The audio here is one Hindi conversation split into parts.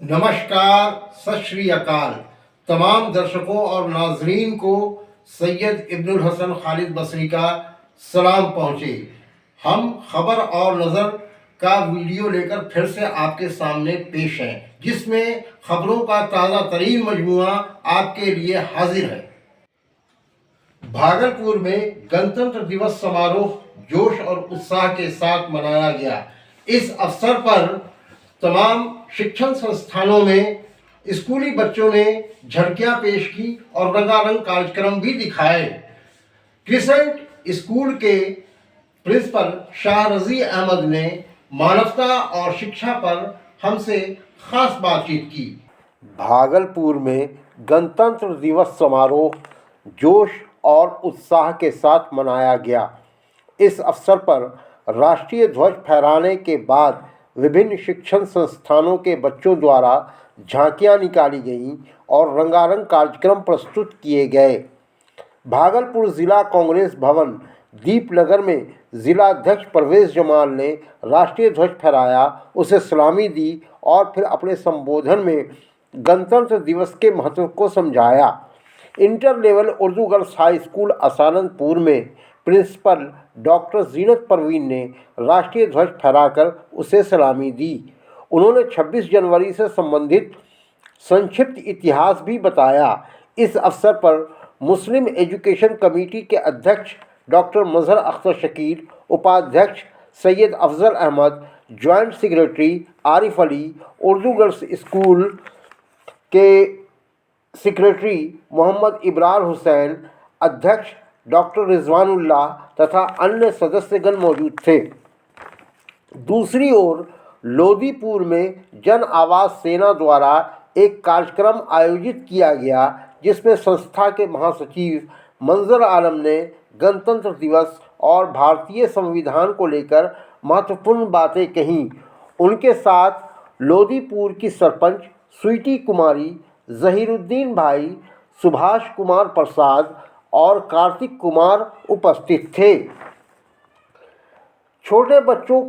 नमस्कार, सत श्री अकाल। तमाम दर्शकों और नाजरीन को सैयद इब्नुल हसन खालिद बसरी का सलाम पहुँचे। हम खबर और नज़र का वीडियो लेकर फिर से आपके सामने पेश हैं, जिसमें खबरों का ताज़ा तरीन मजमूआ आपके लिए हाजिर है। भागलपुर में गणतंत्र दिवस समारोह जोश और उत्साह के साथ मनाया गया। इस अवसर पर तमाम शिक्षण संस्थानों में स्कूली बच्चों ने झलकियां पेश की और रंगारंग कार्यक्रम भी दिखाए। क्रिसेंट स्कूल के प्रिंसिपल शाह रजी अहमद ने मानवता और शिक्षा पर हमसे खास बातचीत की। भागलपुर में गणतंत्र दिवस समारोह जोश और उत्साह के साथ मनाया गया। इस अवसर पर राष्ट्रीय ध्वज फहराने के बाद विभिन्न शिक्षण संस्थानों के बच्चों द्वारा झांकियां निकाली गईं और रंगारंग कार्यक्रम प्रस्तुत किए गए। भागलपुर ज़िला कांग्रेस भवन दीपनगर में ज़िलाध्यक्ष परवेज़ जमाल ने राष्ट्रीय ध्वज फहराया, उसे सलामी दी और फिर अपने संबोधन में गणतंत्र दिवस के महत्व को समझाया। Inter level Urdu girls high school Asanandpur में प्रिंसिपल डॉक्टर जीनत परवीन ने राष्ट्रीय ध्वज फहराकर उसे सलामी दी। उन्होंने 26 जनवरी से संबंधित संक्षिप्त इतिहास भी बताया। इस अवसर पर मुस्लिम एजुकेशन कमेटी के अध्यक्ष डॉक्टर मजहर अख्तर शकील, उपाध्यक्ष Syed Afzal Ahmed, joint secretary Arif Ali, Urdu girls school के सेक्रेटरी मोहम्मद इब्रार हुसैन, अध्यक्ष डॉक्टर रिजवानुल्लाह तथा अन्य सदस्यगण मौजूद थे। दूसरी ओर लोदीपुर में जन आवाज सेना द्वारा एक कार्यक्रम आयोजित किया गया, जिसमें संस्था के महासचिव मंजर आलम ने गणतंत्र दिवस और भारतीय संविधान को लेकर महत्वपूर्ण बातें कहीं। उनके साथ लोदीपुर की सरपंच स्वीटी कुमारी, जहीरुद्दीन भाई, सुभाष कुमार प्रसाद और कार्तिक कुमार उपस्थित थे। छोटे बच्चों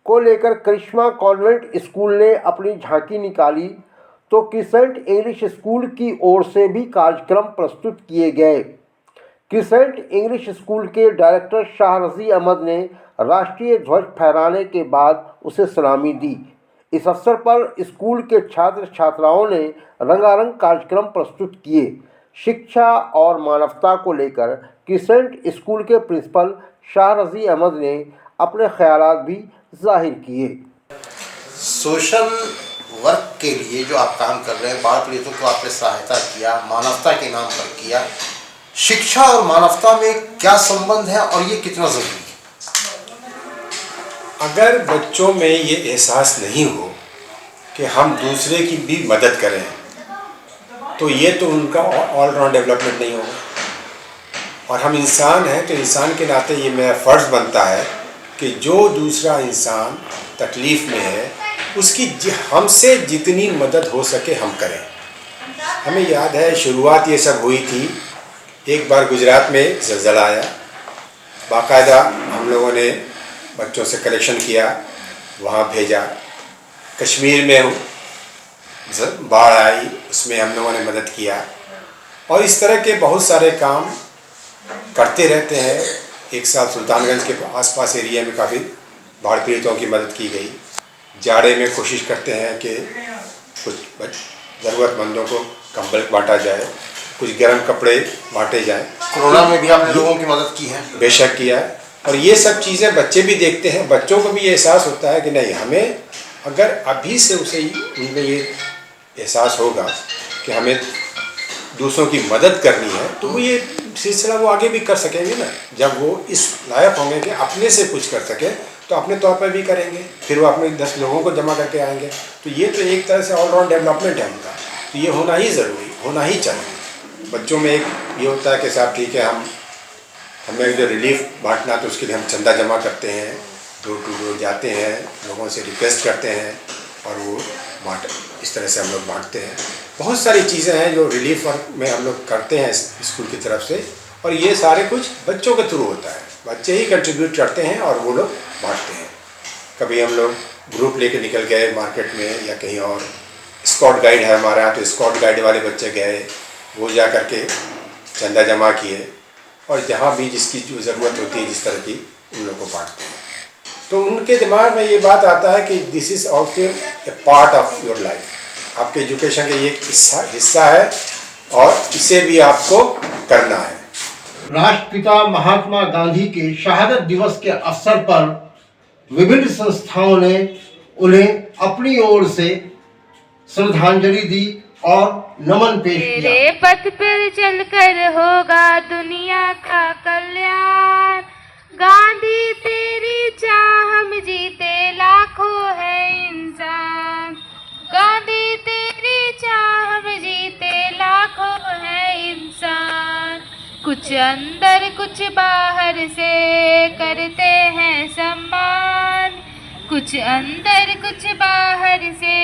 को लेकर करिश्मा कॉन्वेंट स्कूल ने अपनी झांकी निकाली, तो क्रिसेंट इंग्लिश स्कूल की ओर से भी कार्यक्रम प्रस्तुत किए गए। क्रिसेंट इंग्लिश स्कूल के डायरेक्टर शाह रजी अहमद ने राष्ट्रीय ध्वज फहराने के बाद उसे सलामी दी। इस अवसर पर स्कूल के छात्र छात्राओं ने रंगारंग कार्यक्रम प्रस्तुत किए। शिक्षा और मानवता को लेकर क्रिसेंट स्कूल के प्रिंसिपल शाह रजी अहमद ने अपने ख्यालात भी जाहिर किए। सोशल वर्क के लिए जो आप काम कर रहे हैं, बाल पीड़ितों को आपने सहायता किया, मानवता के नाम पर किया, शिक्षा और मानवता में क्या संबंध है और ये कितना ज़रूरी है? अगर बच्चों में ये एहसास नहीं हो कि हम दूसरे की भी मदद करें, तो ये तो उनका ऑलराउंड डेवलपमेंट नहीं होगा। और हम इंसान हैं, तो इंसान के नाते ये मेरा फ़र्ज़ बनता है कि जो दूसरा इंसान तकलीफ़ में है, उसकी हमसे जितनी मदद हो सके हम करें। हमें याद है शुरुआत ये सब हुई थी, एक बार गुजरात में ज़लज़ला आया, बाकायदा हम लोगों ने बच्चों से कलेक्शन किया, वहाँ भेजा। कश्मीर में बाढ़ आई, उसमें हम लोगों ने मदद किया। और इस तरह के बहुत सारे काम करते रहते हैं। एक साल सुल्तानगंज के आसपास एरिया में काफ़ी बाढ़ पीड़ितों की मदद की गई। जाड़े में कोशिश करते हैं कि कुछ ज़रूरतमंदों को कंबल बांटा जाए, कुछ गर्म कपड़े बांटे जाएं। कोरोना में भी आपने लोगों की मदद की है? बेशक किया है। और ये सब चीज़ें बच्चे भी देखते हैं, बच्चों को भी ये एहसास होता है कि नहीं, हमें अगर अभी से उसे उनमें ये एहसास होगा कि हमें दूसरों की मदद करनी है, तो वो ये सिलसिला वो आगे भी कर सकेंगे ना। जब वो इस लायक होंगे कि अपने से कुछ कर सके, तो अपने तौर पर भी करेंगे, फिर वो अपने 10 लोगों को जमा करके आएंगे। तो ये तो एक तरह से ऑलराउंड डेवलपमेंट है उनका, तो ये होना ही ज़रूरी, होना ही चाहिए। बच्चों में एक ये होता है कि साहब ठीक है, हमें जो रिलीफ बांटना, तो उसके लिए हम चंदा जमा करते हैं, डोर टू डोर जाते हैं, लोगों से रिक्वेस्ट करते हैं और वो इस तरह से हम लोग बांटते हैं। बहुत सारी चीज़ें हैं जो रिलीफ वर्क में हम लोग करते हैं स्कूल की तरफ से, और ये सारे कुछ बच्चों के थ्रू होता है। बच्चे ही कंट्रीब्यूट करते हैं और वो लोग बांटते हैं। कभी हम लोग ग्रुप लेके निकल गए मार्केट में या कहीं और, स्काउट गाइड है हमारे यहाँ, तो स्काउट गाइड वाले बच्चे गए, वो जा कर के चंदा जमा किए और जहाँ भी जिसकी जो ज़रूरत होती है जिस तरह की उन लोगों को बांटते हैं। तो उनके दिमाग में ये बात आता है कि this is also a part of your life, आपके एजुकेशन का ये हिस्सा है और इसे भी आपको करना है। राष्ट्रपिता महात्मा गांधी के शहादत दिवस के अवसर पर विभिन्न संस्थाओं ने उन्हें अपनी ओर से श्रद्धांजलि दी और नमन पेश किया। तेरे पथ पर चलकर होगा दुनिया का कल्याण, गांधी तेरी चाह हम जीते लाखों है इंसान, गांधी तेरी चाह हम जीते लाखों है इंसान। कुछ अंदर कुछ बाहर से करते हैं सम्मान, कुछ अंदर कुछ बाहर से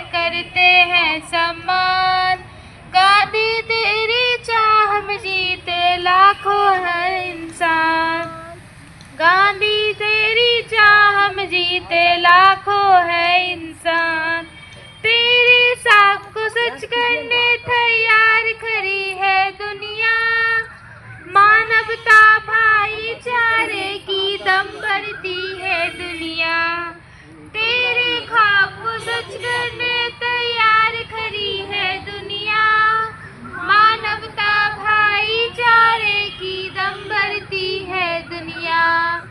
करते हैं सम्मान, गांधी तेरी चाह हम जीते लाखों है इंसान, गांधी तेरी चाह हम जीते लाखों है इंसान। तेरे साथ को सच करने तैयार खड़ी है दुनिया, मानवता भाईचारे की दम भरती है दुनिया। तेरे ख्वाब को सच करने तैयार खड़ी है दुनिया, मानवता भाईचारे की दम भरती है दुनिया।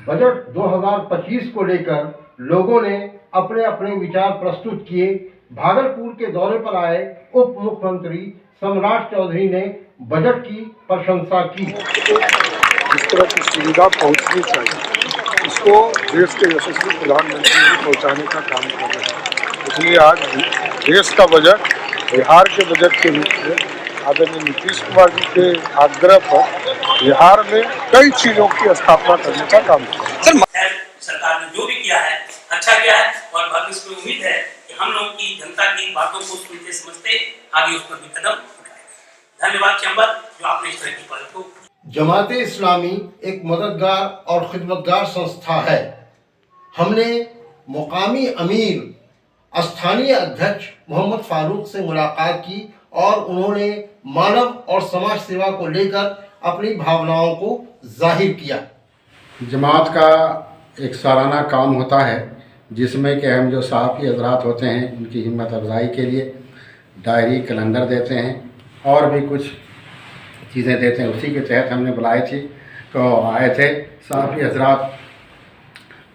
बजट 2025 को लेकर लोगों ने अपने अपने विचार प्रस्तुत किए। भागलपुर के दौरे पर आए उप मुख्यमंत्री सम्राट चौधरी ने बजट की प्रशंसा की। जिस तरह की सुविधा पहुंचनी चाहिए उसको देश के यशस्वी प्रधानमंत्री को पहुंचाने का काम कर रहे हैं। इसलिए आज देश का बजट बिहार के बजट के रूप में आदरणीय नीतीश कुमार जी के आग्रह पर बिहार में कई चीजों की स्थापना करने का काम किया। सरकार ने जो भी किया है अच्छा किया है और भविष्य में उम्मीद है कि हम लोग की जनता की बातों को सुनते समझते आगे उस पर भी कदम उठाएंगे। धन्यवाद चैम्बर जो आपने इस तरह की पहल को। जमाते इस्लामी एक मददगार और खिदमतगार संस्था है। हमने मुकामी अमीर स्थानीय अध्यक्ष मोहम्मद फारूक से मुलाकात की और उन्होंने मानव और समाज सेवा को लेकर अपनी भावनाओं को जाहिर किया। जमात का एक सालाना काम होता है जिसमें कि हम जो साफ़ी हजरात होते हैं उनकी हिम्मत अफजाई के लिए डायरी कैलेंडर देते हैं और भी कुछ चीज़ें देते हैं। उसी के तहत हमने बुलाए थी तो आए थे साफ़ी हजरात।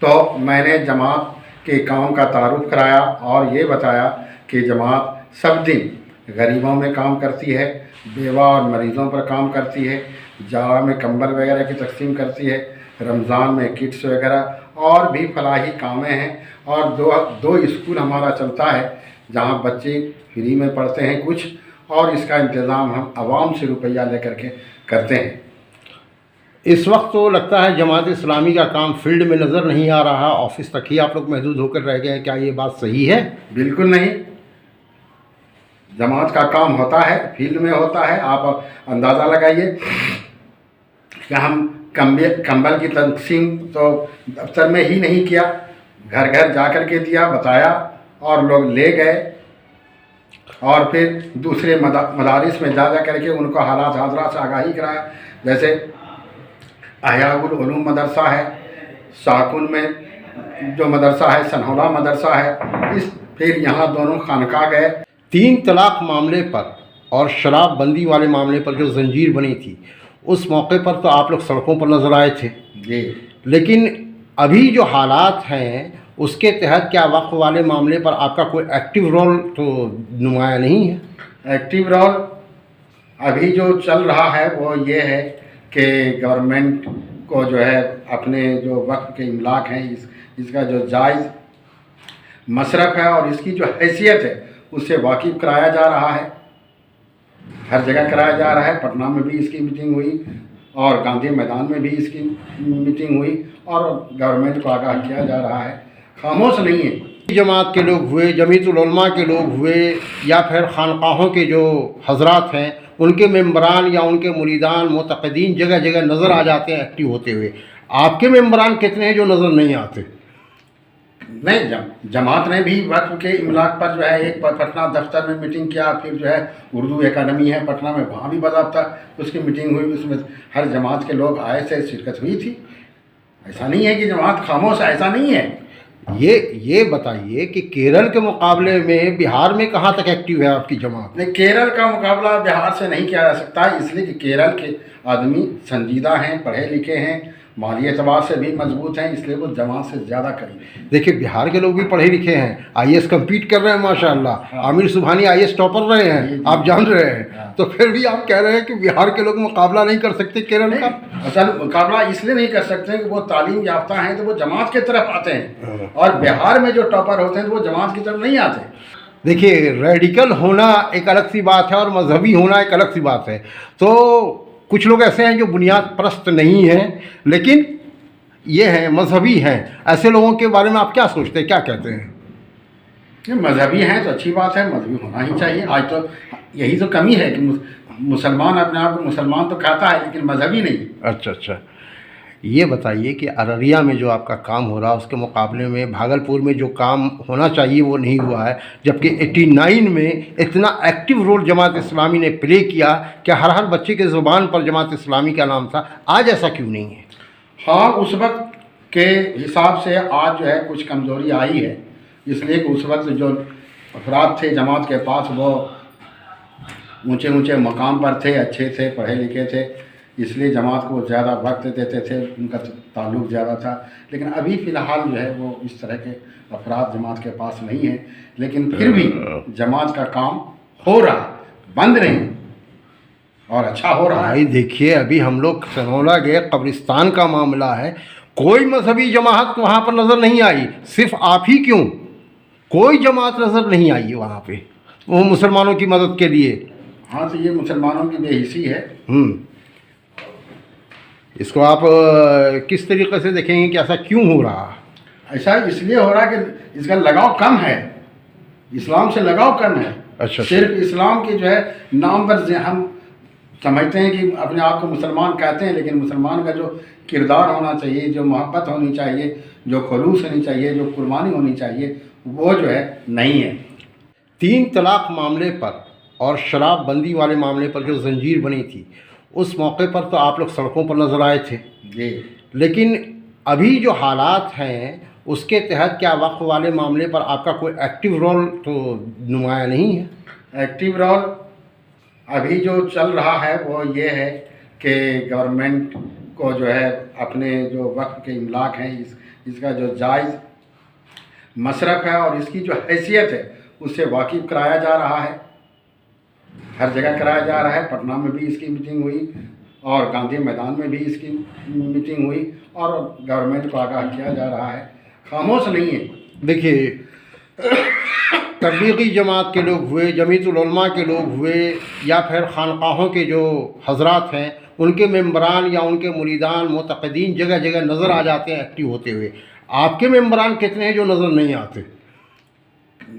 तो मैंने जमात के काम का तारुफ कराया और ये बताया कि जमात सब दिन गरीबों में काम करती है, बेवा और मरीज़ों पर काम करती है, जावा में कंबल वगैरह की तकसीम करती है, रमज़ान में किट्स वगैरह और भी फलाही कामें हैं। और दो स्कूल हमारा चलता है जहाँ बच्चे फ्री में पढ़ते हैं कुछ, और इसका इंतज़ाम हम आवाम से रुपया लेकर के करते हैं। इस वक्त तो लगता है जमात इस्लामी का काम फील्ड में नज़र नहीं आ रहा, ऑफिस तक ही आप लोग महदूद होकर रह गए हैं। क्या ये बात सही है? बिल्कुल नहीं, जमात का काम होता है, फील्ड में होता है। आप अंदाज़ा लगाइए कि हम कंबल की तकसीम तो दफ्तर में ही नहीं किया, घर घर जा कर के दिया, बताया और लोग ले गए और फिर दूसरे मदारिस में जा करके उनको हालात हाजरा से आगाही कराया। जैसे अहयाउल उलूम मदरसा है, शाकुन में जो मदरसा है, सनहौला मदरसा है, फिर यहाँ दोनों खानका गए। 3 तलाक मामले पर और शराब बंदी वाले मामले पर जो जंजीर बनी थी उस मौके पर तो आप लोग सड़कों पर नज़र आए थे जी, लेकिन अभी जो हालात हैं उसके तहत क्या वक्फ वाले मामले पर आपका कोई एक्टिव रोल तो नुमाया नहीं है? एक्टिव रोल अभी जो चल रहा है वो ये है कि गवर्नमेंट को जो है अपने जो वक्फ के इमलाक हैं इसका जो जायज़ मसरफ़ है और इसकी जो हैसियत है उससे वाकिफ़ कराया जा रहा है। हर जगह कराया जा रहा है। पटना में भी इसकी मीटिंग हुई और गांधी मैदान में भी इसकी मीटिंग हुई और गवर्नमेंट को आगाह किया जा रहा है, खामोश नहीं है। जमात के लोग हुए, जमीयतुल उलमा के लोग हुए या फिर खानकाहों के जो हजरात हैं उनके मेंबरान या उनके मुरीदान मुतक़दीन जगह जगह नज़र आ जाते हैं एक्टिव होते हुए। आपके मेंबरान कितने हैं जो नज़र नहीं आते? नहीं, जमात ने भी वक्फ के इमलाक पर जो है एक पटना दफ्तर में मीटिंग किया, फिर जो है उर्दू एकेडमी है पटना में, वहाँ भी बाज़ाब्ता उसकी मीटिंग हुई, उसमें हर जमात के लोग आए थे, शिरकत हुई थी। ऐसा नहीं है कि जमात खामोश, ऐसा नहीं है। ये बताइए कि केरल के मुकाबले में बिहार में कहाँ तक एक्टिव है आपकी जमात? नहीं, केरल का मुकाबला बिहार से नहीं किया जा सकता, इसलिए कि केरल के आदमी संजीदा हैं, पढ़े लिखे हैं, माली एतबार से भी मजबूत हैं, इसलिए वो जमात से ज़्यादा करीब है। देखिए बिहार के लोग भी पढ़े लिखे हैं, आईएएस compete कर रहे हैं माशाल्लाह। आमिर सुबहानी आईएएस टॉपर रहे हैं, आप जान रहे हैं। तो फिर भी आप कह रहे हैं कि बिहार के लोग मुकाबला नहीं कर सकते केरल का? असल मुकाबला इसलिए नहीं कर सकते कि वो तालीम याफ्ता हैं तो वो जमात की तरफ आते हैं, और बिहार में जो टॉपर होते हैं तो वो जमात की तरफ नहीं आते। देखिए रेडिकल होना एक अलग सी बात है और मजहबी होना एक अलग सी बात है। तो कुछ लोग ऐसे हैं जो बुनियाद परस्त नहीं हैं, लेकिन ये हैं मजहबी हैं। ऐसे लोगों के बारे में आप क्या सोचते हैं, क्या कहते हैं? मजहबी हैं तो अच्छी बात है, मजहबी होना ही चाहिए। आज तो यही तो कमी है कि मुसलमान अपने आप को मुसलमान तो कहता है लेकिन मजहबी नहीं। अच्छा, ये बताइए कि अररिया में जो आपका काम हो रहा है उसके मुकाबले में भागलपुर में जो काम होना चाहिए वो नहीं हुआ है, जबकि 89 में इतना एक्टिव रोल जमात इस्लामी ने प्ले किया कि हर बच्चे के ज़ुबान पर जमात इस्लामी का नाम था। आज ऐसा क्यों नहीं है? हाँ, उस वक्त के हिसाब से आज जो है कुछ कमज़ोरी आई है, इसलिए कि उस वक्त जो अफराद थे जमात के पास वो ऊंचे मकाम पर थे, अच्छे थे, पढ़े लिखे थे, इसलिए जमात को ज़्यादा वक्त देते थे, उनका ताल्लुक़ ज़्यादा था। लेकिन अभी फ़िलहाल जो है वो इस तरह के अफराद जमात के पास नहीं हैं, लेकिन फिर भी जमात का काम हो रहा, बंद नहीं, और अच्छा हो रहा है। भाई देखिए अभी हम लोग सनौला गए, कब्रिस्तान का मामला है, कोई मजहबी जमात वहाँ पर नज़र नहीं आई। सिर्फ आप ही क्यों, कोई जमात नज़र नहीं आई है वहाँ पे वो मुसलमानों की मदद के लिए। हाँ, तो ये मुसलमानों की बेहिसी है। इसको आप किस तरीके से देखेंगे कि ऐसा क्यों हो रहा? ऐसा इसलिए हो रहा है कि इसका लगाव कम है, इस्लाम से लगाव कम है। अच्छा, सिर्फ इस्लाम के जो है नाम पर हम समझते हैं कि अपने आप को मुसलमान कहते हैं, लेकिन मुसलमान का जो किरदार होना चाहिए, जो मोहब्बत होनी चाहिए, जो खलूस होनी चाहिए, जो कुर्बानी होनी चाहिए, वो जो है नहीं है। 3 तलाक मामले पर और शराबबंदी वाले मामले पर जो जंजीर बनी थी उस मौके पर तो आप लोग सड़कों पर नज़र आए थे जी, लेकिन अभी जो हालात हैं उसके तहत क्या वक्फ वाले मामले पर आपका कोई एक्टिव रोल तो नुमाया नहीं है? एक्टिव रोल अभी जो चल रहा है वो ये है कि गवर्नमेंट को जो है अपने जो वक्फ के इमलाक हैं इसका जो जायज़ मसरफ़ है और इसकी जो हैसियत है उससे वाकिफ़ कराया जा रहा है। हर जगह कराया जा रहा है। पटना में भी इसकी मीटिंग हुई और गांधी मैदान में भी इसकी मीटिंग हुई और गवर्नमेंट को आगाह किया जा रहा है, खामोश नहीं है। देखिए तबलीगी जमात के लोग हुए, जमीयतुल उलमा के लोग हुए, या फिर खानकाहों के जो हजरात हैं उनके मेंबरान या उनके मुरीदान मुतक़दीन जगह जगह नज़र आ जाते हैं एक्टिव होते हुए। आपके मेंबरान कितने हैं जो नज़र नहीं आते?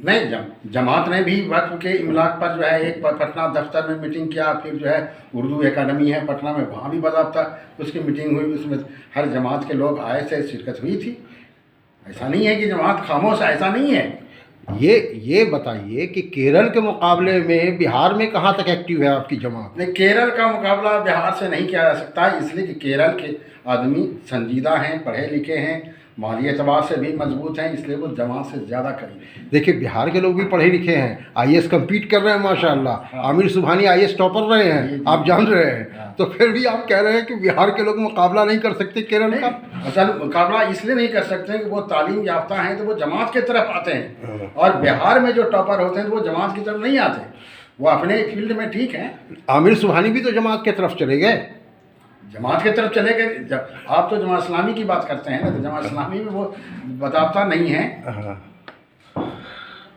नहीं, जमात ने भी वक्फ के इमलाक पर जो है एक पटना दफ्तर में मीटिंग किया, फिर जो है उर्दू एकेडमी है पटना में, वहाँ भी बाज़ाब्ता उसकी मीटिंग हुई, उसमें हर जमात के लोग आए थे, शिरकत हुई थी। ऐसा नहीं है कि जमात खामोश, ऐसा नहीं है। ये बताइए कि केरल के मुकाबले में बिहार में कहाँ तक एक्टिव है आपकी जमात? नहीं, केरल का मुकाबला बिहार से नहीं किया जा सकता, इसलिए कि केरल के आदमी संजीदा हैं, पढ़े लिखे हैं, माली एतबार से भी मजबूत हैं, इसलिए वो जमात से ज़्यादा करीब है। देखिए बिहार के लोग भी पढ़े लिखे हैं, आईएएस compete कर रहे हैं माशाल्लाह। आमिर सुबहानी आईएएस टॉपर रहे हैं, आप जान रहे हैं। तो फिर भी आप कह रहे हैं कि बिहार के लोग मुकाबला नहीं कर सकते केरल का? असल मुकाबला इसलिए नहीं कर सकते कि वो तालीम याफ्ता हैं तो वो जमात की तरफ आते हैं, और बिहार में जो टॉपर होते हैं तो वो जमात की तरफ नहीं आते, वो अपने फील्ड में ठीक हैं। आमिर सुबहानी भी तो जमात की तरफ चले गए। जमात की तरफ चले गए, आप तो जमात इस्लामी की बात करते हैं ना, तो जमात इस्लामी में वो बतावता नहीं है।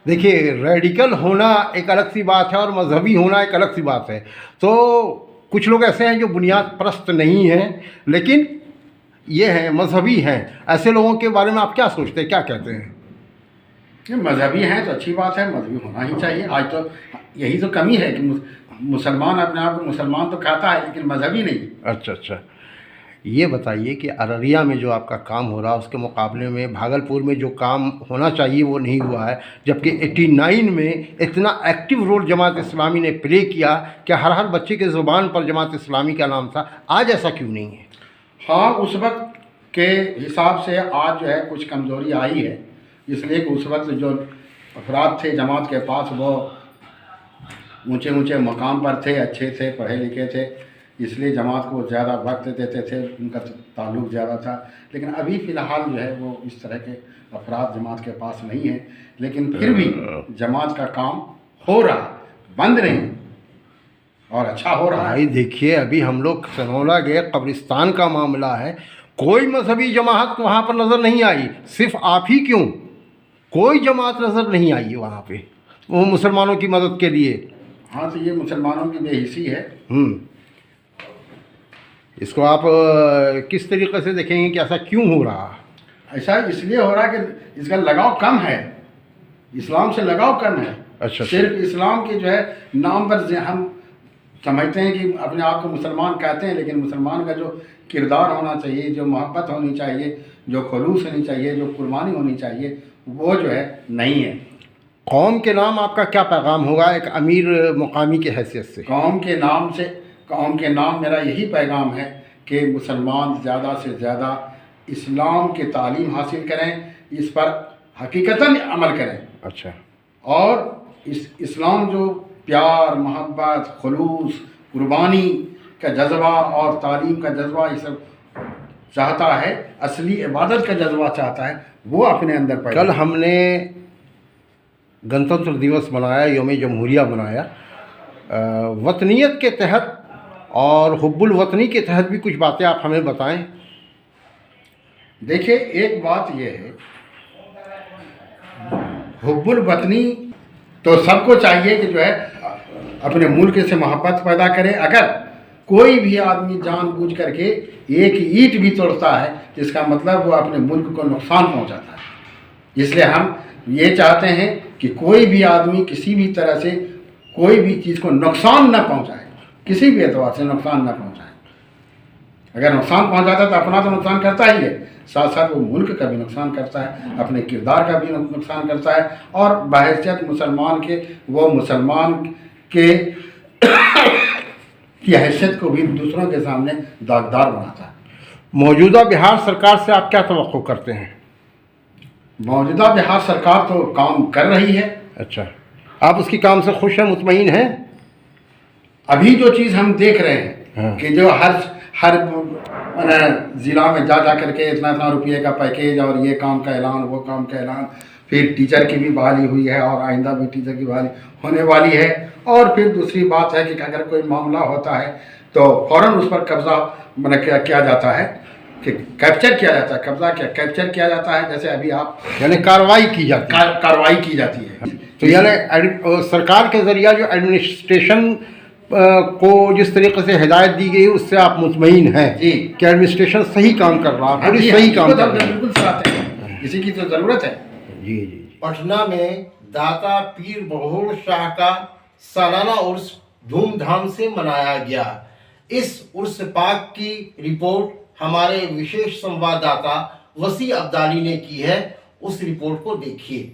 देखिए रेडिकल होना एक अलग सी बात है और मजहबी होना एक अलग सी बात है। तो कुछ लोग ऐसे हैं जो बुनियाद परस्त नहीं हैं, लेकिन ये हैं मजहबी हैं। ऐसे लोगों के बारे में आप क्या सोचते हैं, क्या कहते हैं? मजहबी हैं तो अच्छी बात है, मजहबी होना ही चाहिए। आज तो यही तो कमी है कि मुसलमान अपने आप को मुसलमान तो कहता है लेकिन मजहबी नहीं। अच्छा, ये बताइए कि अररिया में जो आपका काम हो रहा है उसके मुकाबले में भागलपुर में जो काम होना चाहिए वो नहीं हुआ है, जबकि 89 में इतना एक्टिव रोल जमात इस्लामी ने प्ले किया कि हर बच्चे के ज़ुबान पर जमात इस्लामी का नाम था। आज ऐसा क्यों नहीं है? हाँ, उस वक्त के हिसाब से आज जो है कुछ कमज़ोरी आई है, इसलिए कि उस वक्त जो अफराद थे जमात के पास वो ऊंचे ऊंचे मकाम पर थे, अच्छे थे, पढ़े लिखे थे, इसलिए जमात को ज़्यादा वक्त देते थे, उनका ताल्लुक़ ज़्यादा था। लेकिन अभी फ़िलहाल जो है वो इस तरह के अफराद जमात के पास नहीं हैं, लेकिन फिर भी जमात का काम हो रहा, बंद नहीं और अच्छा हो रहा है। भाई देखिए, अभी हम लोग सनौला गए, कब्रिस्तान का मामला है, कोई मजहबी जमात वहाँ पर नज़र नहीं आई, सिर्फ आप ही क्यों, कोई जमात नज़र नहीं आई है वहाँ पे वो मुसलमानों की मदद के लिए। हाँ, तो ये मुसलमानों की बेहिसी है। इसको आप किस तरीके से देखेंगे कि ऐसा क्यों हो रहा? ऐसा इसलिए हो रहा है कि इसका लगाव कम है, इस्लाम से लगाव कम है। अच्छा, सिर्फ इस्लाम के जो है नाम पर हम समझते हैं कि अपने आप को मुसलमान कहते हैं, लेकिन मुसलमान का जो किरदार होना चाहिए, जो मोहब्बत होनी चाहिए, जो खलूस होनी चाहिए, जो कुर्बानी होनी चाहिए, वो जो है नहीं है। कौम के नाम आपका क्या पैगाम होगा एक अमीर मुकामी की हैसियत से? कौम के नाम मेरा यही पैगाम है कि मुसलमान ज़्यादा से ज़्यादा इस्लाम की तालीम हासिल करें, इस पर हकीकतन अमल करें। अच्छा। और इस्लाम जो प्यार, मोहब्बत, खलूस, कुर्बानी का जज्बा और तालीम का जज्बा ये सब चाहता है, असली इबादत का जज्बा चाहता है, वो अपने अंदर पैदा। कल हमने गणतंत्र दिवस मनाया, यौम जमहूरिया मनाया, वतनीयत के तहत और हुब्बुल वतनी के तहत भी कुछ बातें आप हमें बताएं। देखिए, एक बात ये है, हुब्बुल वतनी तो सबको चाहिए कि जो है अपने मुल्क से मोहब्बत पैदा करे। अगर कोई भी आदमी जानबूझ करके एक ईंट भी तोड़ता है, जिसका मतलब वो अपने मुल्क को नुकसान पहुंचाता है। इसलिए हम ये चाहते हैं कि कोई भी आदमी किसी भी तरह से कोई भी चीज़ को नुकसान न पहुंचाए, किसी भी एतबार से नुकसान न पहुंचाए। अगर नुकसान पहुंचाता है तो अपना तो नुकसान करता ही है, साथ साथ वो मुल्क का भी नुकसान करता है, अपने किरदार का भी नुकसान करता है, और बहैसियत मुसलमान के वो मुसलमान के की हैसियत को भी दूसरों के सामने दागदार बनाता है। मौजूदा बिहार सरकार से आप क्या तवक्को करते हैं? मौजूदा बिहार सरकार तो काम कर रही है। अच्छा, आप उसकी काम से खुश हैं, मुतमईन हैं? अभी जो चीज़ हम देख रहे हैं, हाँ। कि जो हर ज़िला में जा करके इतना रुपये का पैकेज और ये काम का ऐलान, वो काम का ऐलान, फिर टीचर की भी बहाली हुई है और आइंदा भी टीचर की बहाली होने वाली है। और फिर दूसरी बात है कि अगर कोई मामला होता है तो फ़ौरन उस पर कब्ज़ा किया जाता है, कि कैप्चर किया जाता है, कब्ज़ा क्या कैप्चर किया जाता है, जैसे अभी आप यानी कार्रवाई की जाती है। कार्रवाई की जाती है। तो यानी सरकार के ज़रिया जो एडमिनिस्ट्रेशन को जिस तरीके से हिदायत दी गई उससे आप मुतमईन हैं जी कि एडमिनिस्ट्रेशन सही काम कर रहा है, जी, सही काम कर रहा है। बिल्कुल चाहते हैं, इसी की तो ज़रूरत है। जी जी। पटना में दाता पीर बहोर शाह का सालाना उर्स धूमधाम से मनाया गया। इस उर्स पाक की रिपोर्ट हमारे विशेष संवाददाता वसी अब्दाली ने की है, उस रिपोर्ट को देखिए।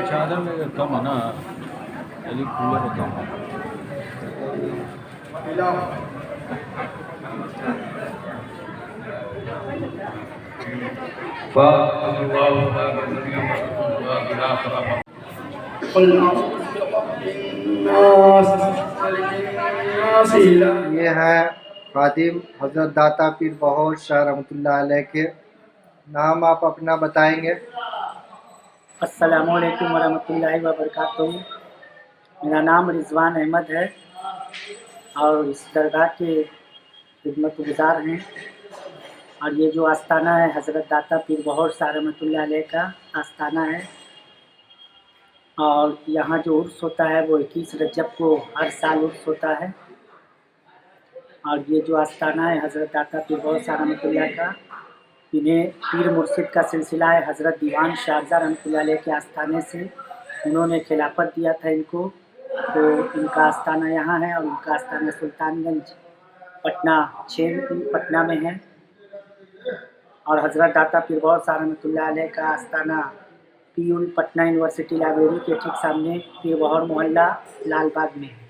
चादर में कम है ना, यदि कूलर कम है। ये है खादिम हज़रत दाता पीर बहोर शाह रहमतुल्लाह अलैह के। नाम आप अपना बताएंगे? अस्सलामुअलैकुम वरहमतुल्लाहि वबरकातुहू। मेरा नाम रिजवान अहमद है और इस दरगाह के खिदमतगुज़ार हैं। और ये जो आस्थाना है हज़रत दाता पीर बहोर शाह रहमतुल्लाह अलैह का आस्थाना है। और यहाँ जो उर्स होता है वो 21 रजब को हर साल उर्स होता है। और ये जो आस्थाना है हज़रत दाता पीर बहोर शाह रहमतुल्लाह का, इन्हें पीर मुर्शिद का सिलसिला है हज़रत दीवान शारजा रहमतुल्लाह अलैह के आस्थाने से उन्होंने खिलाफत दिया था इनको। तो इनका आस्थाना यहाँ है और इनका आस्थाना सुल्तानगंज पटना में है। और हज़रत दाता पीर बहोर शाह रहमतुल्लाह अलैह का आस्थाना पीयूल पटना यूनिवर्सिटी लाइब्रेरी के ठीक सामने पीर बहोर मोहल्ला लालबाग में है।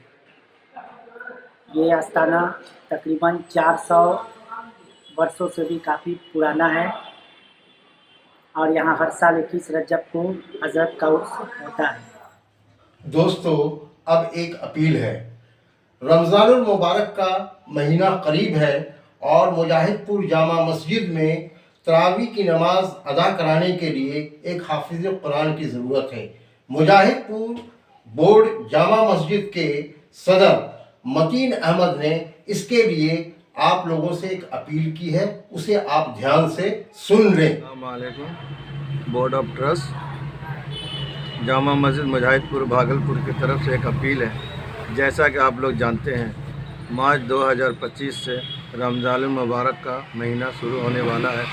ये आस्थाना तकरीबन 400 वर्षों से भी काफ़ी पुराना है। और यहाँ हर साल 21 रजब को हज़रत का उर्स होता है। दोस्तों, अब एक अपील है। रमज़ानुल मुबारक का महीना करीब है और मुजाहिदपुर जामा मस्जिद में तरावी की नमाज अदा कराने के लिए एक हाफिज़ कुरान की ज़रूरत है। मुजाहिदपुर बोर्ड जामा मस्जिद के सदर मतीन अहमद ने इसके लिए आप लोगों से एक अपील की है, उसे आप ध्यान से सुन लें। अस्सलाम वालेकुम। Board of trust Jama Masjid Mujahidpur Bhagalpur की तरफ से एक अपील है। जैसा कि आप लोग जानते हैं, मार्च 2025 से रमज़ानुल मुबारक का महीना शुरू होने वाला है।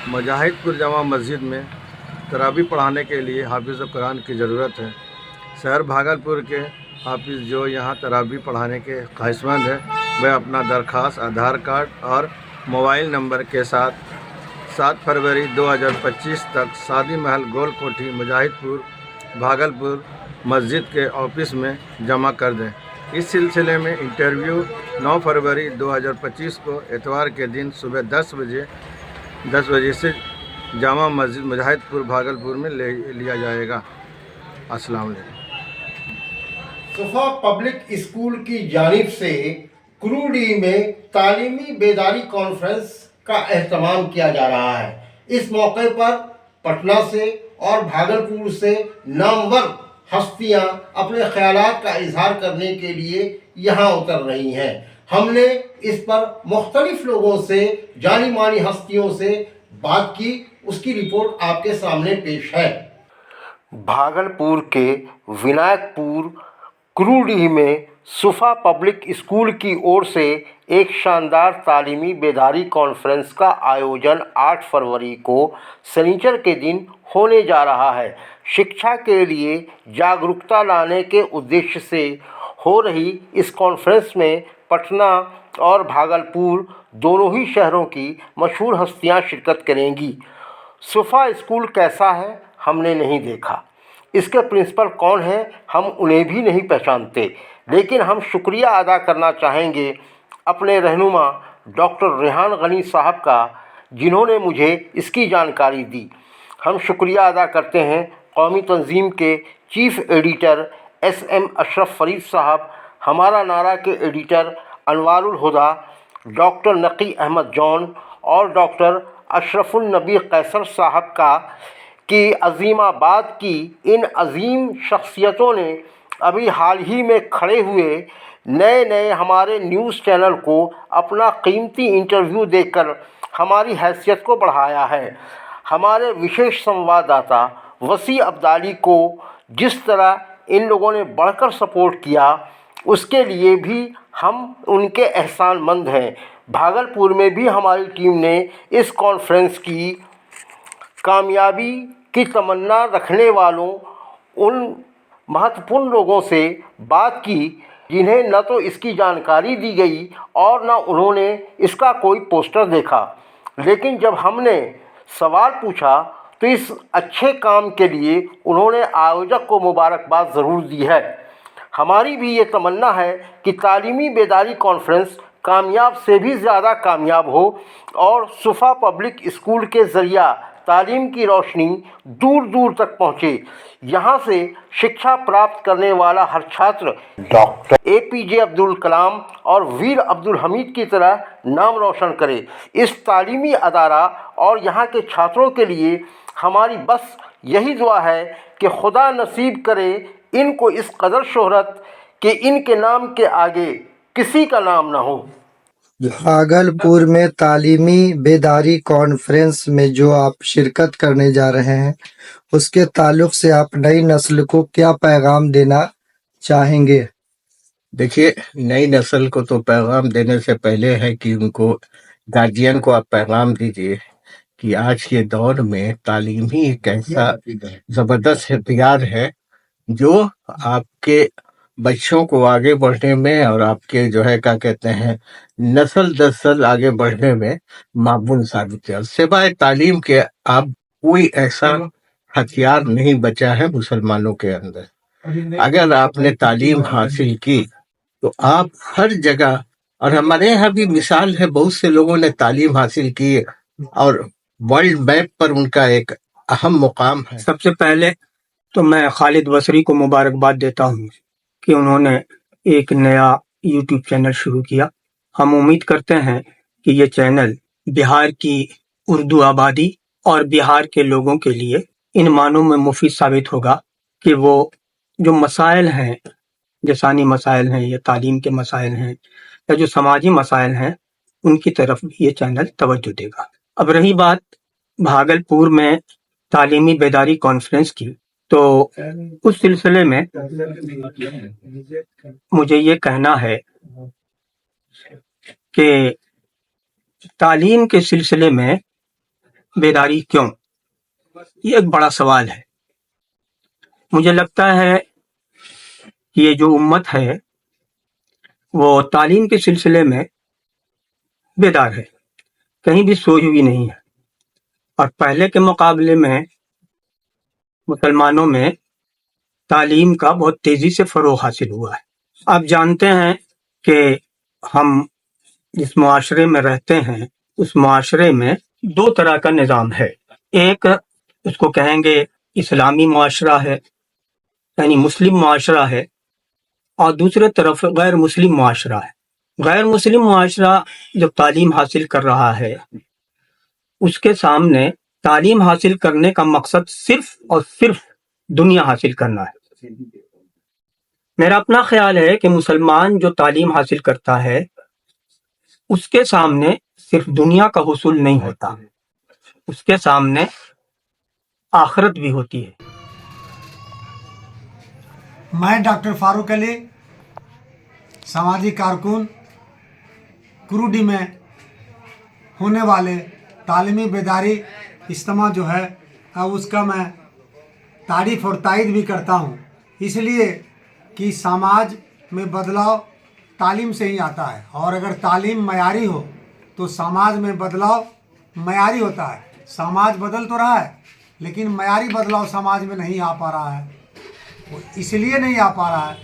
मुजाहिदपुर जामा मस्जिद में तरावी पढ़ाने के लिए हाफिज़ कुरान की ज़रूरत है। शहर भागलपुर के हाफिज़ जो यहाँ तरावी पढ़ाने के ख्वाहिशमंद है, वह अपना दरख्वास्त आधार कार्ड और मोबाइल नंबर के साथ 7 फरवरी 2025 तक शादी महल गोल कोठी मुजाहिदपुर भागलपुर मस्जिद के ऑफिस में जमा कर दें। इस सिलसिले में इंटरव्यू 9 फरवरी 2025 को इतवार के दिन सुबह 10 बजे से जामा मस्जिद मुजाहिदपुर भागलपुर में लिया जाएगा। अस्सलाम वालेकुम। सुफा पब्लिक स्कूल की जानिब से क्रूडी में तालीमी बेदारी कॉन्फ्रेंस का एहतमाम किया जा रहा है। इस मौके पर पटना से और भागलपुर से नामवर हस्तियां अपने ख्यालात का इजहार करने के लिए यहाँ उतर रही हैं। हमने इस पर मुख्तलिफ लोगों से, जानी मानी हस्तियों से बात की, उसकी रिपोर्ट आपके सामने पेश है। भागलपुर के विनायकपुर क्रूडी में सुफा पब्लिक स्कूल की ओर से एक शानदार तालीमी बेदारी कॉन्फ्रेंस का आयोजन 8 फरवरी को शनिचर के दिन होने जा रहा है। शिक्षा के लिए जागरूकता लाने के उद्देश्य से हो रही इस कॉन्फ्रेंस में पटना और भागलपुर दोनों ही शहरों की मशहूर हस्तियां शिरकत करेंगी। सुफा स्कूल कैसा है हमने नहीं देखा, इसके प्रिंसिपल कौन हैं हम उन्हें भी नहीं पहचानते, लेकिन हम शुक्रिया अदा करना चाहेंगे अपने रहनुमा डॉक्टर रेहान गनी साहब का, जिन्होंने मुझे इसकी जानकारी दी। हम शुक्रिया अदा करते हैं कौमी तंजीम के chief editor SM Ashraf Farid साहब, हमारा नारा के एडिटर अनवारुल हुदा, डॉक्टर नकी अहमद जॉन और डॉक्टर अशरफुल नबी कैसर साहब का कि अज़ीमाबाद की इन अजीम शख्सियतों ने अभी हाल ही में खड़े हुए नए हमारे न्यूज़ चैनल को अपना कीमती इंटरव्यू देकर हमारी हैसियत को बढ़ाया है। हमारे विशेष संवाददाता वसी अब्दाली को जिस तरह इन लोगों ने बढ़कर सपोर्ट किया, उसके लिए भी हम उनके एहसानमंद हैं। भागलपुर में भी हमारी टीम ने इस कॉन्फ्रेंस की कामयाबी की तमन्ना रखने वालों उन महत्वपूर्ण लोगों से बात की, जिन्हें न तो इसकी जानकारी दी गई और न उन्होंने इसका कोई पोस्टर देखा। लेकिन जब हमने सवाल पूछा तो इस अच्छे काम के लिए उन्होंने आयोजक को मुबारकबाद ज़रूर दी है। हमारी भी ये तमन्ना है कि तालीमी बेदारी कॉन्फ्रेंस कामयाब से भी ज़्यादा कामयाब हो और सुफा पब्लिक स्कूल के ज़रिया तालीम की रोशनी दूर दूर तक पहुँचे। यहाँ से शिक्षा प्राप्त करने वाला हर छात्र डॉक्टर APJ अब्दुल कलाम और वीर अब्दुल हमीद की तरह नाम रोशन करे। इस तालीमी अदारा और यहाँ के छात्रों के लिए हमारी बस यही दुआ है कि खुदा नसीब करे इनको इस कदर शोहरत कि इनके नाम के आगे किसी का नाम ना हो। भागलपुर में तालीमी बेदारी कॉन्फ्रेंस में जो आप शिरकत करने जा रहे हैं, उसके ताल्लुक से आप नई नस्ल को क्या पैगाम देना चाहेंगे? देखिए, नई नस्ल को तो पैगाम देने से पहले है कि उनको गार्जियन को आप पैगाम दीजिए कि आज के दौर में तालीम ही एक ऐसा ज़बरदस्त हथियार है जो आपके बच्चों को आगे बढ़ने में और आपके जो है क्या कहते हैं नस्ल दर आगे बढ़ने में मामूल साबित है। सिवाय तालीम के आप कोई ऐसा हथियार नहीं बचा है मुसलमानों के अंदर। अगर आपने तालीम हासिल की तो आप हर जगह, और हमारे यहाँ भी मिसाल है, बहुत से लोगों ने तालीम हासिल की और वर्ल्ड मैप पर उनका एक अहम मुकाम है। सबसे पहले तो मैं खालिद वसरी को मुबारकबाद देता हूँ कि उन्होंने एक नया YouTube चैनल शुरू किया। हम उम्मीद करते हैं कि ये चैनल बिहार की उर्दू आबादी और बिहार के लोगों के लिए इन मानों में मुफीद साबित होगा कि वो जो मसाइल हैं, जसानी मसाइल हैं या तालीम के मसाइल हैं या जो समाजी मसाइल हैं, उनकी तरफ ये चैनल तवज्जो देगा। अब रही बात भागलपुर में तालीमी बेदारी कॉन्फ्रेंस की, तो उस सिलसिले में मुझे ये कहना है कि तालीम के सिलसिले में बेदारी क्यों, ये एक बड़ा सवाल है। मुझे लगता है कि ये जो उम्मत है वो तालीम के सिलसिले में बेदार है, कहीं भी सोई हुई नहीं है। और पहले के मुकाबले में मुसलमानों में तालीम का बहुत तेज़ी से फ़रोग़ हासिल हुआ है। आप जानते हैं कि हम जिस मुआशरे में रहते हैं उस मुआशरे में दो तरह का निज़ाम है। एक उसको कहेंगे इस्लामी मुआशरा है, यानी मुस्लिम मुआशरा है, और दूसरे तरफ गैर मुस्लिम मुआशरा है। गैर मुस्लिम मुआशरा जब तालीम हासिल कर रहा है, उसके सामने तालीम हासिल करने का मकसद सिर्फ और सिर्फ दुनिया हासिल करना है। मेरा अपना ख्याल है कि मुसलमान जो तालीम हासिल करता है उसके सामने सिर्फ दुनिया का हुसूल नहीं होता, उसके सामने आखिरत भी होती है। मैं डॉक्टर फारूक अली, सामाजिक कारकुन, कुरुडी में होने वाले तालीमी बेदारी इज्तिमा जो है अब उसका मैं तारीफ़ और तायद भी करता हूँ, इसलिए कि समाज में बदलाव तालीम से ही आता है, और अगर तालीम मयारी हो तो समाज में बदलाव मयारी होता है। समाज बदल तो रहा है लेकिन मयारी बदलाव समाज में नहीं आ पा रहा है। वो इसलिए नहीं आ पा रहा है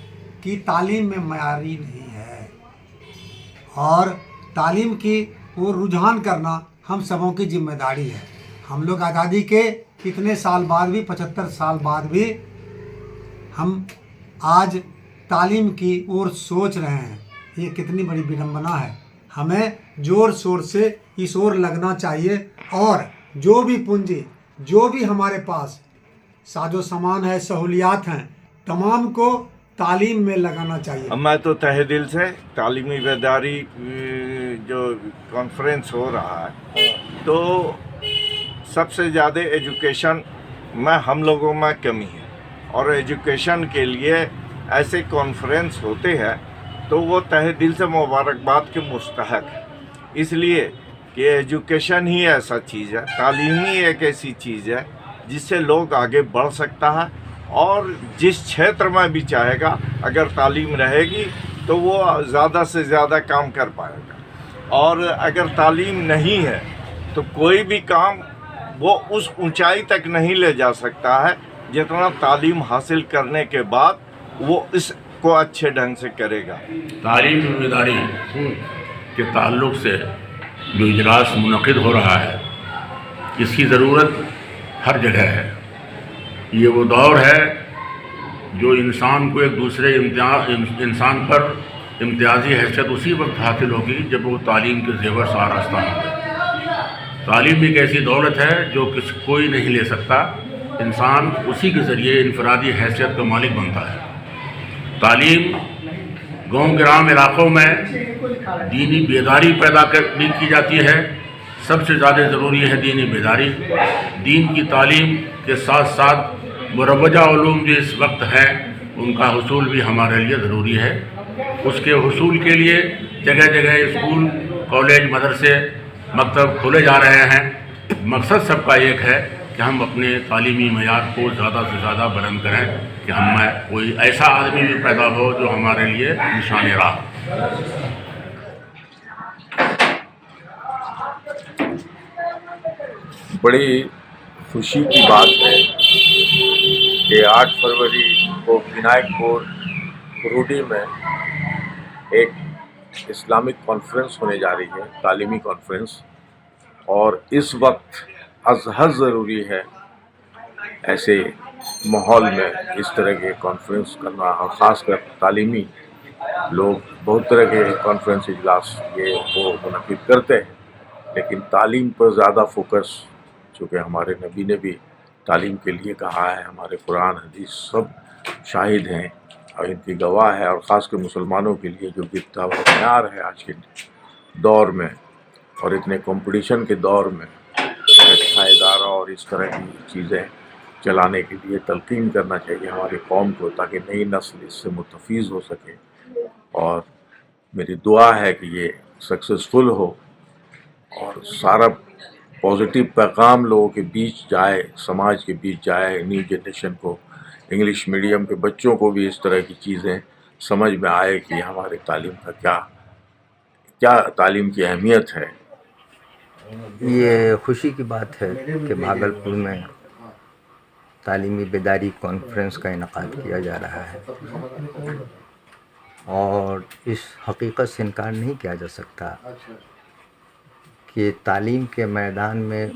कि तालीम में मयारी नहीं है, और तालीम की वो रुझान करना हम सबों की जिम्मेदारी है। हम लोग आज़ादी के इतने साल बाद भी, 75 साल बाद भी हम आज तालीम की ओर सोच रहे हैं, ये कितनी बड़ी विडंबना है। हमें ज़ोर शोर से इस ओर लगना चाहिए, और जो भी पूंजी, जो भी हमारे पास साजो सामान है, सहूलियात हैं, तमाम को तालीम में लगाना चाहिए। मैं तो तहे दिल से तालीमी बेदारी जो कॉन्फ्रेंस हो रहा है, तो सबसे ज़्यादा एजुकेशन में हम लोगों में कमी है, और एजुकेशन के लिए ऐसे कॉन्फ्रेंस होते हैं तो वो तहे दिल से मुबारकबाद के मुस्तहक है। इसलिए कि एजुकेशन ही ऐसा चीज़ है, तालीम ही एक ऐसी चीज़ है जिससे लोग आगे बढ़ सकता है, और जिस क्षेत्र में भी चाहेगा अगर तालीम रहेगी तो वो ज़्यादा से ज़्यादा काम कर पाएगा। और अगर तालीम नहीं है तो कोई भी काम वो उस ऊंचाई तक नहीं ले जा सकता है जितना तालीम हासिल करने के बाद वो इसको अच्छे ढंग से करेगा। तालीम बेदारी के ताल्लुक़ से जो इजलास मुनक़िद हो रहा है, इसकी ज़रूरत हर जगह है। ये वो दौर है जो इंसान को एक दूसरे इंसान पर इम्तियाजी हैसियत उसी वक्त हासिल होगी जब वो तालीम के ज़ेवर से आरास्ता होंगे। तालीम एक ऐसी दौलत है जो कोई नहीं ले सकता। इंसान उसी के ज़रिए इनफरादी हैसियत का मालिक बनता है। तालीम गाँव ग्राम इलाक़ों में दीनी बेदारी पैदा की जाती है। सबसे ज़्यादा ज़रूरी है दीनी बेदारी। दीन की तालीम के साथ साथ मुरवजा उलूम जो इस वक्त है उनका हुसूल भी हमारे लिए ज़रूरी है। उसके हुसूल के लिए जगह जगह स्कूल, कॉलेज, मदरसे, मकतब खोले जा रहे हैं। मकसद सबका एक है कि हम अपने तालीमी मयार को ज़्यादा से ज़्यादा बुलंद करें कि हम में कोई ऐसा आदमी भी पैदा हो जो हमारे लिए निशान राह। बड़ी खुशी की बात है कि 8 फरवरी को विनायकपुर कुरूडी में एक इस्लामिक कॉन्फ्रेंस होने जा रही है, तालीमी कॉन्फ्रेंस। और इस वक्त अज़हद ज़रूरी है ऐसे माहौल में इस तरह के कॉन्फ्रेंस करना, और ख़ासकर तालीमी लोग बहुत तरह के कॉन्फ्रेंस इजलास ये वो मुनक़िद करते हैं, लेकिन तालीम पर ज़्यादा फोकस, चूँकि हमारे नबी ने भी तालीम के लिए कहा है, हमारे कुरान हदीस सब शाहिद हैं और इनकी गवाह है। और ख़ास कर मुसलमानों के लिए जो गिरता हुआ प्यार है आज के दौर में और इतने कंपटीशन के दौर में अच्छा इदारा और इस तरह की चीज़ें चलाने के लिए तलकीन करना चाहिए हमारी कौम को, ताकि नई नस्ल इससे मुतफ़ीज़ हो सके। और मेरी दुआ है कि ये सक्सेसफुल हो और सारा पॉजिटिव पैगाम लोगों के बीच जाए, समाज के बीच जाए, न्यू जनरेशन को, इंग्लिश मीडियम के बच्चों को भी इस तरह की चीज़ें समझ में आए कि हमारे तालीम का क्या तालीम की अहमियत है। ये खुशी की बात है कि भागलपुर में तालीमी बेदारी कॉन्फ्रेंस का इनकाद किया जा रहा है और इस हकीकत से इनकार नहीं किया जा सकता कि तालीम के मैदान में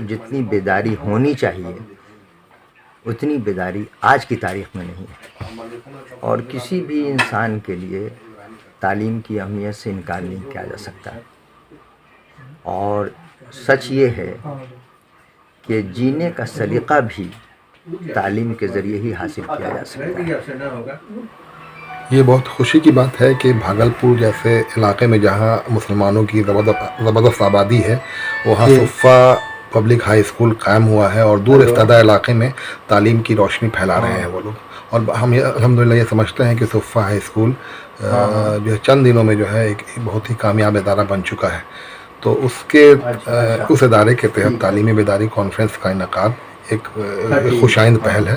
जितनी बेदारी होनी चाहिए उतनी बेदारी आज की तारीख़ में नहीं है। और किसी भी इंसान के लिए तालीम की अहमियत से इनकार नहीं किया जा सकता। और सच ये है कि जीने का सलीक़ा भी तालीम के ज़रिए ही हासिल किया जा सकता है। ये बहुत खुशी की बात है कि भागलपुर जैसे इलाके में जहाँ मुसलमानों की ज़बरदस्त आबादी है, वहाँ सुफ़ा पब्लिक हाई स्कूल कायम हुआ है और दूर इस्तादा इलाके में तालीम की रोशनी फैला रहे हैं वो लोग। और हम अल्हम्दुलिल्लाह ये समझते हैं कि सुफ़ा हाई स्कूल जो है चंद दिनों में जो है एक बहुत ही कामयाब इदारा बन चुका है। तो उसके उस इदारे के तहत तालीमी बेदारी कॉन्फ्रेंस का इनकाद एक खुशाइंद पहल है।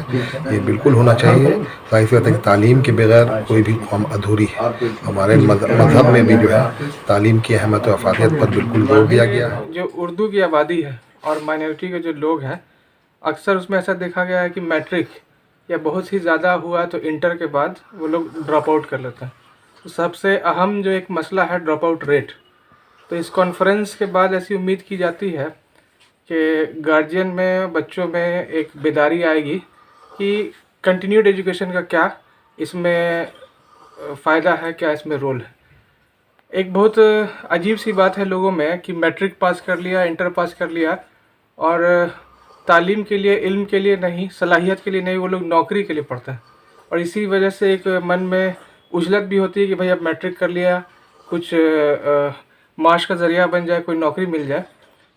ये बिल्कुल होना चाहिए। जाहिर सी बात है कि तालीम के बगैर कोई भी कौम अधूरी है। हमारे मज़हब में भी जो है तालीम की अहमियत और अफादियत पर बिल्कुल जोर दिया गया है। जो उर्दू की आबादी है और माइनॉरिटी के जो लोग हैं, अक्सर उसमें ऐसा देखा गया है कि मैट्रिक या बहुत ही ज़्यादा हुआ तो इंटर के बाद वो लोग ड्रॉप आउट कर लेते हैं। तो सबसे अहम जो एक मसला है ड्रॉप आउट रेट। तो इस कॉन्फ्रेंस के बाद ऐसी उम्मीद की जाती है कि गार्जियन में, बच्चों में एक बेदारी आएगी कि कंटिन्यूड एजुकेशन का क्या इसमें फ़ायदा है, क्या इसमें रोल है। एक बहुत अजीब सी बात है लोगों में कि मैट्रिक पास कर लिया, इंटर पास कर लिया और तालीम के लिए, इल्म के लिए नहीं, सलाहियत के लिए नहीं, वो लोग नौकरी के लिए पढ़ते हैं। और इसी वजह से एक मन में उजलत भी होती है कि भाई अब मैट्रिक कर लिया, कुछ माश का ज़रिया बन जाए, कोई नौकरी मिल जाए।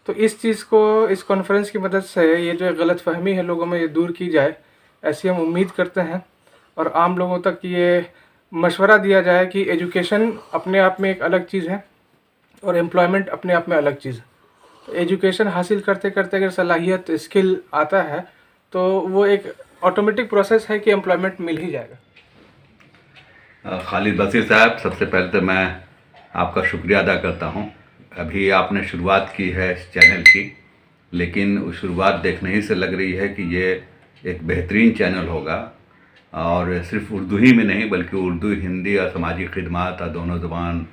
तो इस चीज़ को इस कॉन्फ्रेंस की मदद से ये जो गलत फहमी है लोगों में ये दूर की जाए, ऐसी हम उम्मीद करते हैं। और आम लोगों तक ये मशवरा दिया जाए कि एजुकेशन अपने आप में एक अलग चीज़ है और एम्प्लॉयमेंट अपने आप में अलग चीज़ है। तो एजुकेशन हासिल करते करते अगर सलाहियत, स्किल आता है तो वो एक ऑटोमेटिक प्रोसेस है कि एम्प्लॉयमेंट मिल ही जाएगा। खालिद बसीर साहब, सबसे पहले तो मैं आपका शुक्रिया अदा करता हूँ। अभी आपने शुरुआत की है इस चैनल की, लेकिन शुरुआत देखने ही से लग रही है कि ये एक बेहतरीन चैनल होगा और सिर्फ उर्दू ही में नहीं बल्कि उर्दू, हिंदी और समाजी खिदमात और दोनों ज़बान,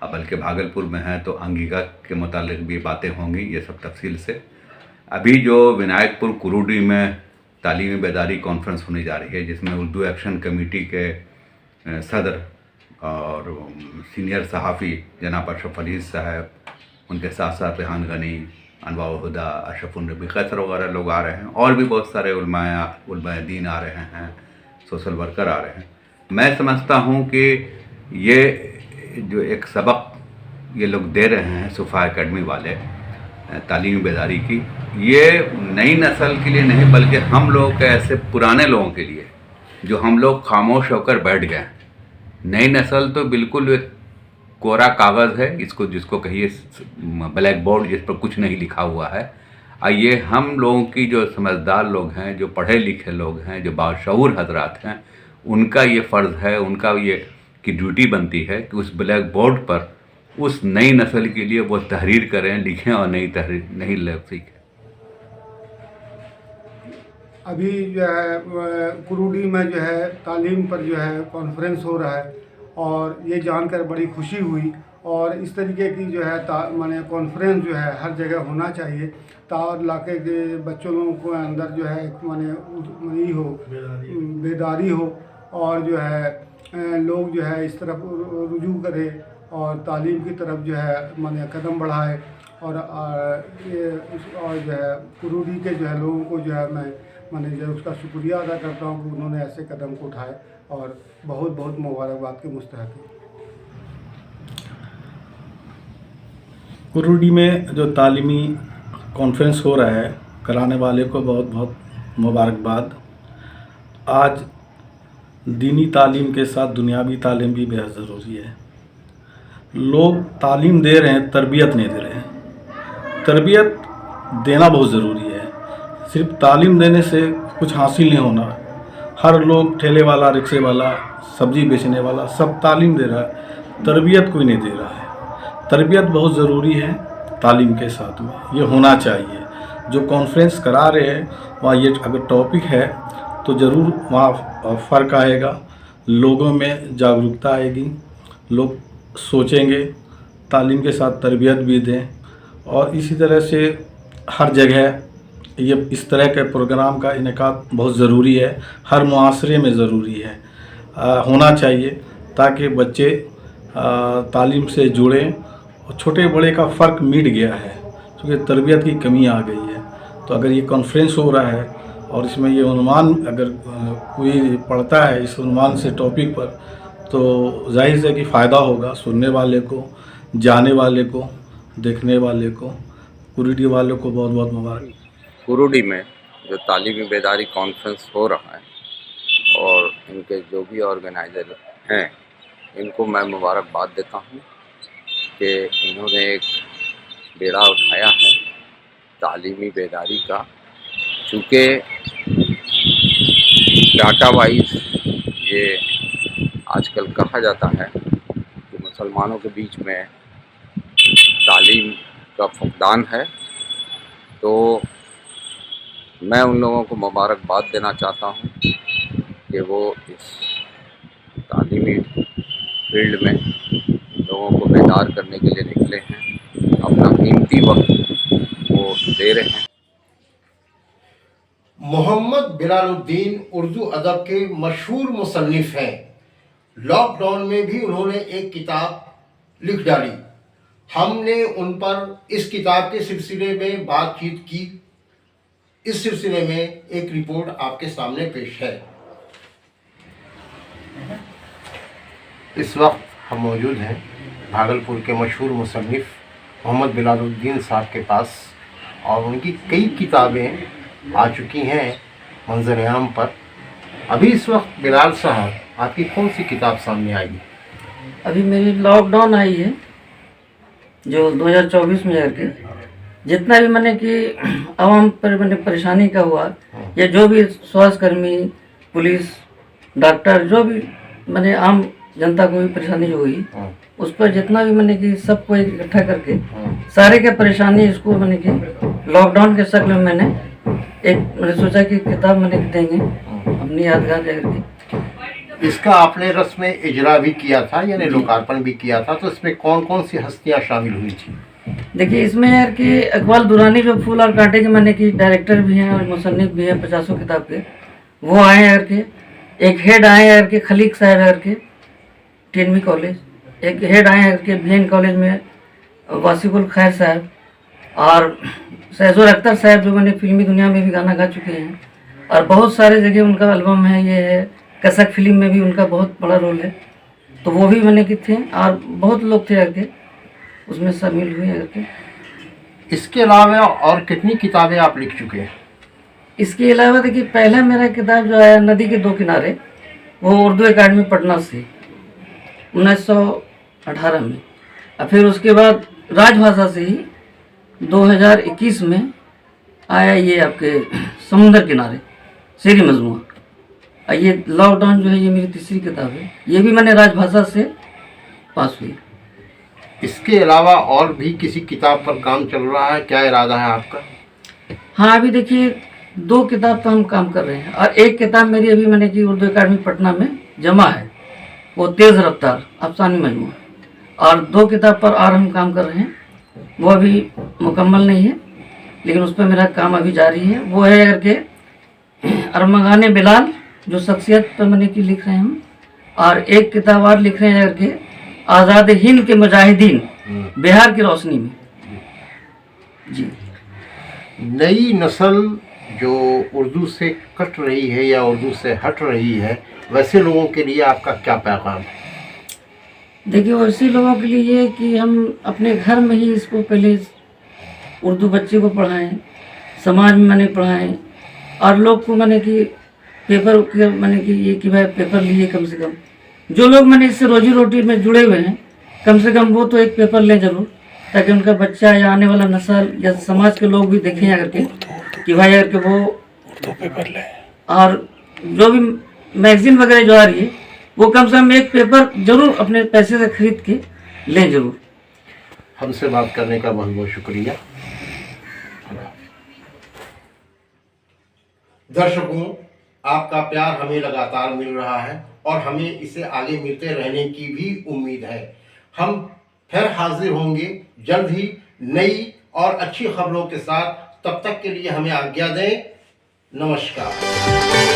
बल्कि भागलपुर में है तो अंगिका के मुतालिक भी बातें होंगी, ये सब तफसील से। अभी जो विनायकपुर कुरूडी में तालीमी बेदारी कॉन्फ्रेंस होने जा रही है, जिसमें उर्दू एक्शन कमेटी के सदर और सीनियर सहाफ़ी जनाब अशरफ अली साहब, उनके साथ साथ रेहान गनी, अनवार हुदा, अशरफुल नबी कैसर वगैरह लोग आ रहे हैं, और भी बहुत सारे उलमाए दीन आ रहे हैं, सोशल वर्कर आ रहे हैं। मैं समझता हूँ कि ये जो एक सबक ये लोग दे रहे हैं सुफ़ा एकेडमी वाले तालीमी बेदारी की, ये नई नस्ल के लिए नहीं बल्कि हम लोग के ऐसे पुराने लोगों के लिए जो हम लोग खामोश होकर बैठ गए। नई नस्ल तो बिल्कुल एक कोरा कागज़ है, इसको जिसको कहिए ब्लैक बोर्ड, जिस पर कुछ नहीं लिखा हुआ है। आइए हम लोगों की जो समझदार लोग हैं, जो पढ़े लिखे लोग हैं, जो बाशऊर हजरात हैं, उनका ये फ़र्ज़ है, उनका ये की ड्यूटी बनती है कि उस ब्लैक बोर्ड पर उस नई नस्ल के लिए वो तहरीर करें, लिखें और नई लोग सीखें। अभी जो है कुरूडी में जो है तालीम पर जो है कॉन्फ्रेंस हो रहा है, और ये जानकर बड़ी खुशी हुई। और इस तरीके की जो है माने कॉन्फ्रेंस जो है हर जगह होना चाहिए, ताकि इलाके के बच्चों लोगों को अंदर जो है माने हो बेदारी हो, और जो है लोग जो है इस तरफ रुजू करें और तालीम की तरफ जो है माने कदम बढ़ाए। और जो है कुरूडी के जो है लोगों को जो है मैं माने जो उसका शुक्रिया अदा करता हूँ कि उन्होंने ऐसे कदम को उठाए, और बहुत बहुत मुबारकबाद के मुस्तहक हैं। कुरूडी में जो तालीमी कॉन्फ्रेंस हो रहा है, कराने वाले को बहुत बहुत मुबारकबाद। आज दीनी तालीम के साथ दुनियावी तालीम भी बेहद ज़रूरी है। लोग तालीम दे रहे हैं, तरबियत नहीं दे रहे हैं। तरबियत देना बहुत ज़रूरी है। सिर्फ तालीम देने से कुछ हासिल नहीं होना। हर लोग, ठेले वाला, रिक्शे वाला, सब्जी बेचने वाला, सब तालीम दे रहा है, तरबियत कोई नहीं दे रहा है। तरबियत बहुत ज़रूरी है तालीम के साथ में, ये होना चाहिए। जो कॉन्फ्रेंस करा रहे हैं वहाँ ये अगर टॉपिक है तो ज़रूर वहाँ फ़र्क आएगा, लोगों में जागरूकता आएगी, लोग सोचेंगे, तालीम के साथ तरबियत भी दें। और इसी तरह से हर जगह ये इस तरह के प्रोग्राम का इनेकाद बहुत ज़रूरी है, हर मुआशरे में ज़रूरी है, होना चाहिए, ताकि बच्चे तालीम से जुड़ें। और छोटे बड़े का फ़र्क मिट गया है, क्योंकि तरबियत की कमी आ गई है। तो अगर ये कॉन्फ्रेंस हो रहा है और इसमें ये उन्वान अगर कोई पढ़ता है इस उन्वान से टॉपिक पर, तो जाहिर है कि फ़ायदा होगा सुनने वाले को, जाने वाले को, देखने वाले को। कुरूडी वालों को बहुत बहुत मुबारक। कुरूडी में जो तालीमी बेदारी कॉन्फ्रेंस हो रहा है, और इनके जो भी ऑर्गेनाइज़र हैं, इनको मैं मुबारकबाद देता हूँ कि इन्होंने एक बेड़ा उठाया है तालीमी बेदारी का। चूँकि डाटा वाइज ये आजकल कहा जाता है कि मुसलमानों के बीच में तालीम का फुकदान है, तो मैं उन लोगों को मुबारकबाद देना चाहता हूँ कि वो इस तालीमी फील्ड में लोगों को बेदार करने के लिए निकले हैं, अपना कीमती वक्त वो दे रहे हैं। मोहम्मद बिलालुद्दीन उर्दू अदब के मशहूर मुसन्निफ़ हैं। लॉकडाउन में भी उन्होंने एक किताब लिख डाली। हमने उन पर इस किताब के सिलसिले में बातचीत की। इस सिलसिले में एक रिपोर्ट आपके सामने पेश है। इस वक्त हम मौजूद हैं भागलपुर के मशहूर मुसन्निफ़ मोहम्मद बिलालुद्दीन साहब के पास, और उनकी कई किताबें आ चुकी हैं मंज़र-ए-आम पर। अभी इस वक्त बिलाल साहब आपकी कौन सी किताब सामने आई? अभी मेरी लॉकडाउन आई है जो 2024 में जाके, जितना भी मैंने कि आवाम पर मैंने परेशानी का हुआ, या जो भी स्वास्थ्यकर्मी, पुलिस, डॉक्टर, जो भी मैंने आम जनता को भी परेशानी जो हुई, उस पर जितना भी मैंने कि सबको इकट्ठा करके सारे के परेशानी इसको मैंने कि लॉकडाउन के शक्ल में मैंने सोचा कि किताब मैंने देंगे अपनी यादगार करके। इसका आपने रस्म इजरा भी किया था, यानी लोकार्पण भी किया था, तो इसमें कौन कौन सी हस्तियां शामिल हुई थी? देखिए इसमें यार कि इकबाल दुरानी जो फूल और कांटे के माने कि डायरेक्टर भी हैं और मुसन्निफ भी हैं 50 किताब के, वो आए हैं यार के। एक हेड आए हैं यार के खलीक साहब यार के टेनवी कॉलेज, एक हेड आए हैं यार के बीएन कॉलेज में वासिकुल खैर साहब, और सहजोर अख्तर साहब जो मैंने फिल्मी दुनिया में भी गाना गा चुके हैं, और बहुत सारे जगह उनका एल्बम है। ये है कसक फिल्म में भी उनका बहुत बड़ा रोल है, तो वो भी मैंने की थे, और बहुत लोग थे यार के उसमें शामिल हुए यार के। इसके अलावा और कितनी किताबें आप लिख चुके हैं? इसके अलावा देखिए पहला मेरा किताब जो है नदी के दो किनारे, वो उर्दू अकादमी पटना से 1918 में, और फिर उसके बाद राजभाषा से ही 2021 में आया ये आपके समुंदर किनारे शेरी मजमुआ। और ये लॉकडाउन जो है ये मेरी तीसरी किताब है, ये भी मैंने राजभाषा से पास हुई। इसके अलावा और भी किसी किताब पर काम चल रहा है? क्या इरादा है आपका? हाँ अभी देखिए 2 किताब तो हम काम कर रहे हैं, और एक किताब मेरी अभी मैंने की उर्दू अकादमी पटना में जमा है, वो तेज़ रफ्तार अफसानी मजमूआ, और 2 किताब पर और हम काम कर रहे हैं, वो अभी मुकम्मल नहीं है लेकिन उस पर मेरा काम अभी जारी है। वो है करके अरमगाने बिलाल जो शख्सियत पर मैंने की लिख रहे हैं हम, और एक किताब और लिख रहे हैं करके आज़ाद हिंद के मुजाहिदीन बिहार की रोशनी में। जी नई नस्ल जो उर्दू से कट रही है या उर्दू से हट रही है, वैसे लोगों के लिए आपका क्या पैगाम है? देखिए वैसे लोगों के लिए ये कि हम अपने घर में ही इसको पहले उर्दू बच्चे को पढ़ाएं, समाज में मैंने पढ़ाएं, और लोग को मैंने कि पेपर के मैंने कि ये कि भाई पेपर लिए कम से कम, जो लोग मैंने इससे रोजी रोटी में जुड़े हुए हैं कम से कम वो तो एक पेपर लें जरूर, ताकि उनका बच्चा या आने वाला नस्ल या समाज के लोग भी देखें अगर के कि भाई अगर के वो उर्दू पेपर लें, और जो भी मैगजीन वगैरह जो आ रही है वो कम से कम एक पेपर जरूर अपने पैसे से खरीद के लें जरूर। हमसे बात करने का बहुत बहुत शुक्रिया। दर्शकों, आपका प्यार हमें लगातार मिल रहा है और हमें इसे आगे मिलते रहने की भी उम्मीद है। हम फिर हाजिर होंगे जल्द ही नई और अच्छी खबरों के साथ। तब तक के लिए हमें आज्ञा दें। नमस्कार।